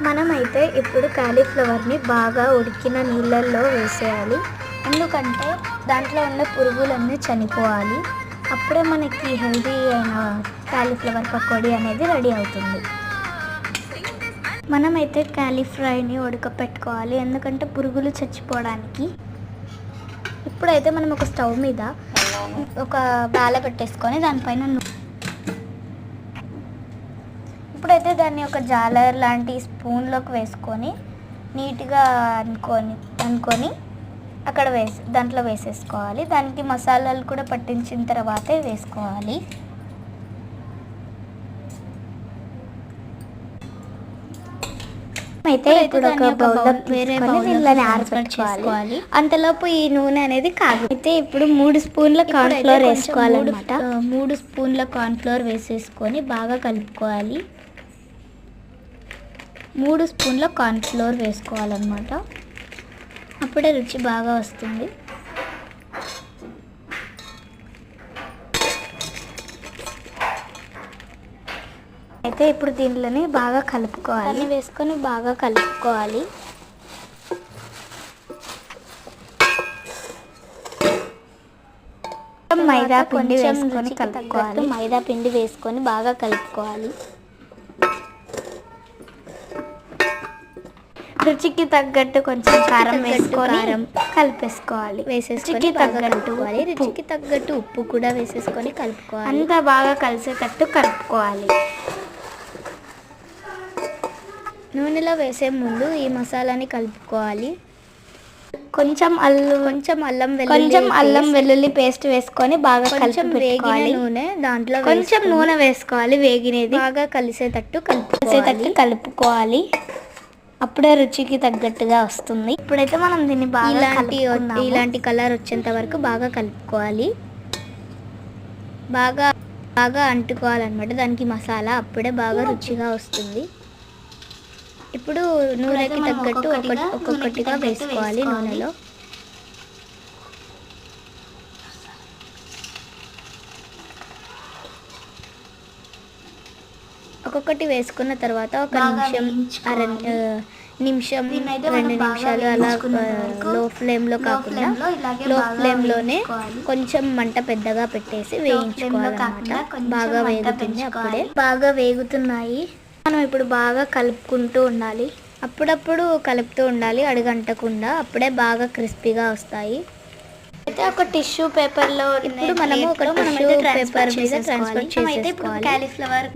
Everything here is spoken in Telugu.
మనమైతే ఇప్పుడు కాలీఫ్లవర్ని బాగా ఉడికిన నీళ్ళల్లో వేసేయాలి. ఎందుకంటే దాంట్లో ఉన్న పురుగులన్నీ చనిపోవాలి. అప్పుడే మనకి హెల్దీ అయిన కాలీఫ్లవర్ పకోడీ అనేది రెడీ అవుతుంది. మనమైతే కాలీఫ్లవర్ని ఉడకపెట్టుకోవాలి, ఎందుకంటే పురుగులు చచ్చిపోవడానికి. ఇప్పుడైతే మనం ఒక స్టవ్ మీద ఒక బాల పెట్టేసుకొని దానిపైన ఇప్పుడైతే దాన్ని ఒక జాలర్ లాంటి స్పూన్లోకి వేసుకొని నీట్గా అనుకొని అక్కడ దాంట్లో వేసేసుకోవాలి. దానికి మసాలాలు కూడా పట్టించిన తర్వాతే వేసుకోవాలి. అయితే ఇప్పుడు ఒక బౌల్లో వేరే బౌల్లోని ఆరబెట్టుకోవాలి. అంతలోపు ఈ నూనె అనేది కాదు. అయితే ఇప్పుడు 3 స్పూన్ల కార్న్ఫ్లోర్ వేసుకోవాలన్నమాట. 3 స్పూన్ల కార్న్ఫ్లోర్ వేసేసుకొని బాగా కలుపుకోవాలి. 3 స్పూన్ల కార్న్ఫ్లోర్ వేసుకోవాలన్నమాట. అప్పుడే రుచి బాగా వస్తుంది. అయితే ఇప్పుడు దీనిలోని బాగా కలుపుకోవాలి. అన్నీ వేసుకొని బాగా కలుపుకోవాలి. మైదా పిండి వేసుకొని కలుపుకోవాలి. మైదా పిండి వేసుకొని బాగా కలుపుకోవాలి. రుచికి తగ్గట్టు కొంచెం కారం వేసుకొని కలిపేసుకోవాలి. రుచికి తగ్గట్టు ఉప్పు కూడా వేసేసుకొని కలుపుకోవాలి. అంతా బాగా కలిసేటట్టు కలుపుకోవాలి. నూనెలో వేసే ముందు ఈ మసాలాని కలుపుకోవాలి. కొంచెం అల్లం వెల్లుల్లి పేస్ట్ వేసుకొని బాగా కలిపేసుకోవాలి. దాంట్లో కొంచెం నూనె వేసుకోవాలి. వేగినది బాగా కలిసేటట్టు కలుపుకోవాలి. అప్పుడే రుచికి తగ్గట్టుగా వస్తుంది. ఇప్పుడైతే మనం దీన్ని బాగా ఇలాంటి కలర్ వచ్చేంత వరకు బాగా కలుపుకోవాలి. బాగా అంటుకోవాలన్నమాట దానికి మసాలా. అప్పుడే బాగా రుచిగా వస్తుంది. ఇప్పుడు నూనెకి తగ్గట్టు ఒక్కొక్కటిగా వేసుకోవాలి. నూనెలో ఒక్కొక్కటి వేసుకున్న తర్వాత ఒక నిమిషం 2 నిమిషాలు అలా లో ఫ్లేమ్లో కాకుండా లో ఫ్లేమ్లోనే కొంచెం మంట పెద్దగా పెట్టేసి వేయించుకోవాలన్నమాట. బాగా వేగుతుంది. అప్పుడే బాగా వేగుతున్నాయి. మనం ఇప్పుడు బాగా కలుపుకుంటూ ఉండాలి. అప్పుడప్పుడు కలుపుతూ ఉండాలి అడుగంటకుండా. అప్పుడే బాగా క్రిస్పీగా వస్తాయి. అయితే ఒక టిష్యూ పేపర్లో ఇప్పుడు మనము ఒక టిష్యూ పేపర్ మీద ట్రాన్స్ఫర్ చేసుకోవాలి. కాలీఫ్లవర్